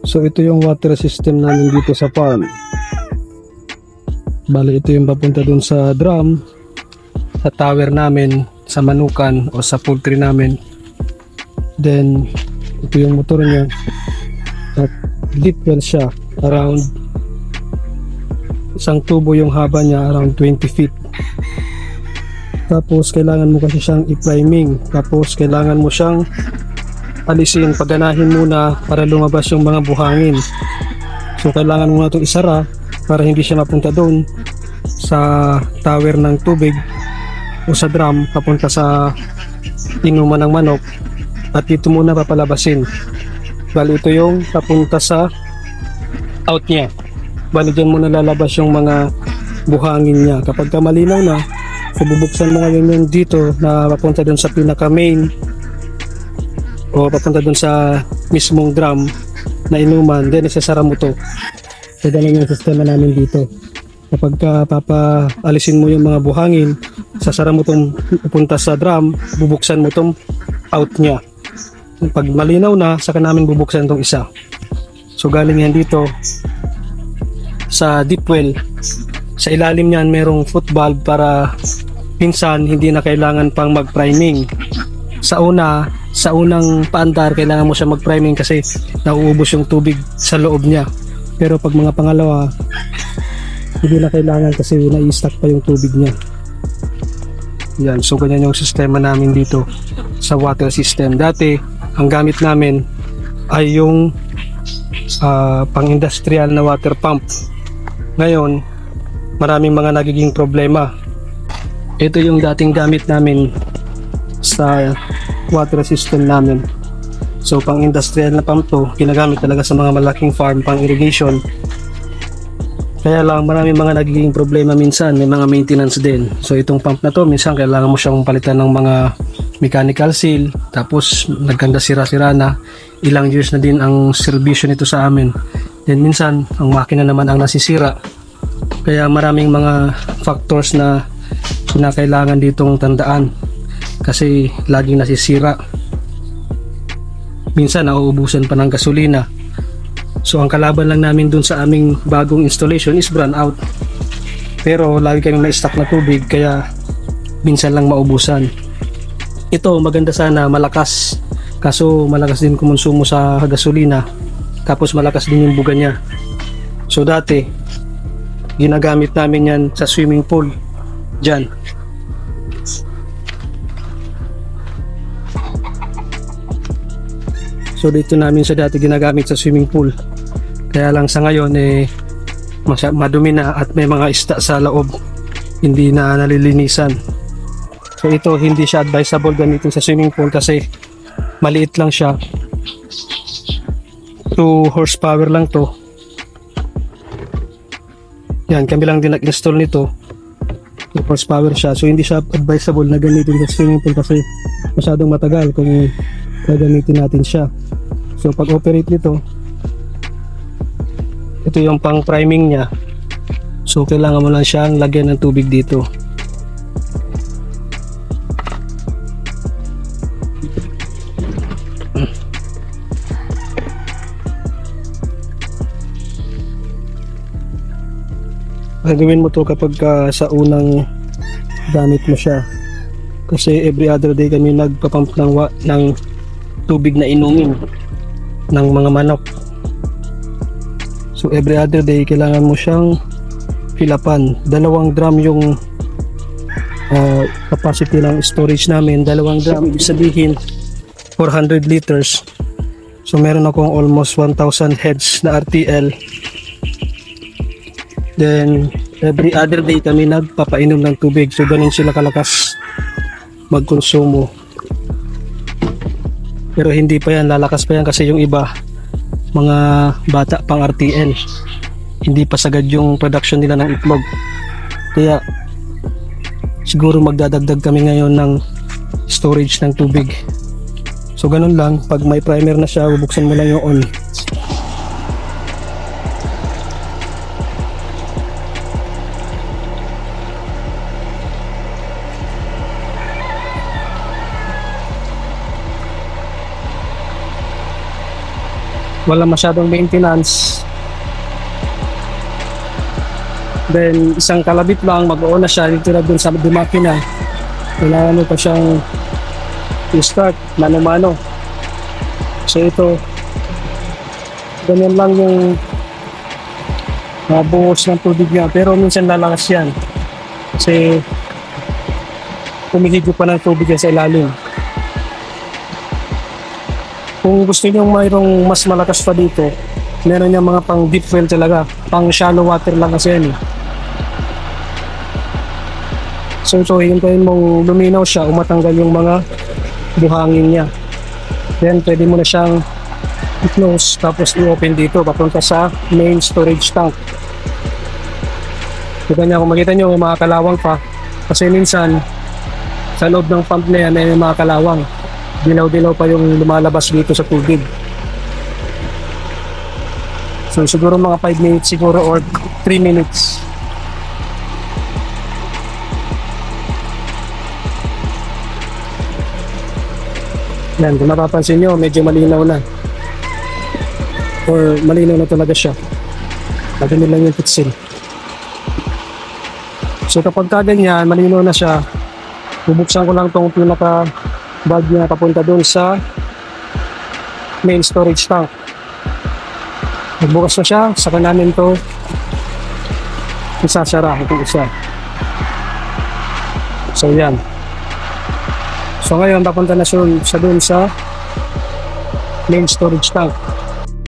So ito yung water system namin dito sa farm. Bali ito yung papunta dun sa drum, sa tower namin, sa manukan o sa poultry namin. Then ito yung motor niya at deep well siya, around isang tubo yung haba niya, around 20 feet. Tapos kailangan mo kasi siyang i-priming, tapos kailangan mo siyang alisin, paganahin muna para lumabas yung mga buhangin. So kailangan mo na itong isara para hindi siya mapunta doon sa tower ng tubig o sa drum papunta sa inuman ng manok, at dito muna papalabasin. Bali ito yung papunta sa out niya. Bali dyan muna lalabas yung mga buhangin niya. Kapag malinaw na, so bubuksan mo ngayon yung dito na papunta doon sa pinaka main o papunta doon sa mismong drum na inuman, then isasara mo to. So ganun yung sistema namin dito. Kapag papaalisin mo yung mga buhangin, sasara mo tong pupunta sa drum, bubuksan mo tong out niya. Pag malinaw na, saka namin bubuksan tong isa. So galing yan dito sa deep well. Sa ilalim niyan merong foot valve para minsan hindi na kailangan pang mag-priming. Sa unang paandar kailangan mo siya mag-priming kasi nauubos yung tubig sa loob niya. Pero pag mga pangalawa, hindi na kailangan kasi nai-stack pa yung tubig niya. Yan, so ganyan yung sistema namin dito sa water system. Dati, ang gamit namin ay yung pang-industrial na water pump. Ngayon, maraming mga nagiging problema. Ito yung dating gamit namin sa water system namin. So pang-industrial na pump to, ginagamit talaga sa mga malaking farm, pang-irrigation. Kaya lang maraming mga nagiging problema minsan, may mga maintenance din. So itong pump na to, minsan kailangan mo siyang palitan ng mga mechanical seal, tapos nagkanda sira-sira na. Ilang years na din ang servisyo nito sa amin. Then minsan, ang makina naman ang nasisira. Kaya maraming mga factors na kinakailangan ditong tandaan. Kasi laging nasisira. Minsan nauubusan pa ng gasolina. So ang kalaban lang namin dun sa aming bagong installation is brand out. Pero lagi kaming na-stock na tubig kaya minsan lang maubusan. Ito maganda sana, malakas. Kaso malakas din kumonsumo sa gasolina. Tapos malakas din yung buga niya. So dati ginagamit namin yan sa swimming pool. Diyan. So dito namin sa dati ginagamit sa swimming pool. Kaya lang sa ngayon madumi na at may mga isda sa loob. Hindi na nalilinisan. So ito hindi siya advisable gamitin sa swimming pool kasi maliit lang siya. 2 horsepower lang to. Yan, kami lang din nag-install nito. 2 horsepower siya. So hindi siya advisable na gamitin sa swimming pool kasi masyadong matagal kung gagamitin natin siya. So pag operate nito, ito yung pang priming niya. So kailangan mo lang siyang lagyan ng tubig dito. Gagawin mo to kapag sa unang gamit mo siya. Kasi every other day kami nagpapump ng tubig na inumin ng mga manok. So every other day kailangan mo siyang fill-upan. 2 drum yung capacity ng storage namin. 2 drum, ibig sabihin 400 liters. So meron akong almost 1,000 heads na RTL. Then every other day kami nagpapainom ng tubig. So ganun sila kalakas magkonsumo. Pero hindi pa yan, lalakas pa yan kasi yung iba mga bata pang RTL, hindi pa sagad yung production nila ng itlog. Kaya siguro magdadagdag kami ngayon ng storage ng tubig. So ganun lang, pag may primer na siya, bubuksan mo lang yung on. wala masyadong maintenance. Then isang kalabit lang, mag-on na siya dito na dun sa makina. Kailangan mo pa siyang i-start mano-mano. So ito, ganyan lang yung buhos ng tubig niya, pero minsan lalakas yan kasi humihigop pa ng tubig yan sa ilalim. Kung gusto niyo mayroong mas malakas pa dito, meron niya mga pang deep well talaga, pang shallow water lang kasi yan eh. So ito, hintayin mong luminaw siya, umatanggal yung mga buhangin niya. Then pwede mo na siyang i-close, tapos i-open dito papunta sa main storage tank. Diba niya, kung makita nyo may mga kalawang pa, kasi minsan sa loob ng pump na yan may mga kalawang, dilaw-dilaw pa yung lumalabas dito sa tubig. So siguro mga 5 minutes siguro or 3 minutes. Yan, kung mapapansin nyo, medyo malinaw na. Or malinaw na talaga siya. Lagyan lang yung pixel. So kapag ganyan, malinaw na siya, bubuksan ko lang itong pinaka-bag niya papunta doon sa main storage tank. Magbukas na siya, saka namin ito isasara itong isa. So yan. So ngayon, papunta na siya doon sa main storage tank.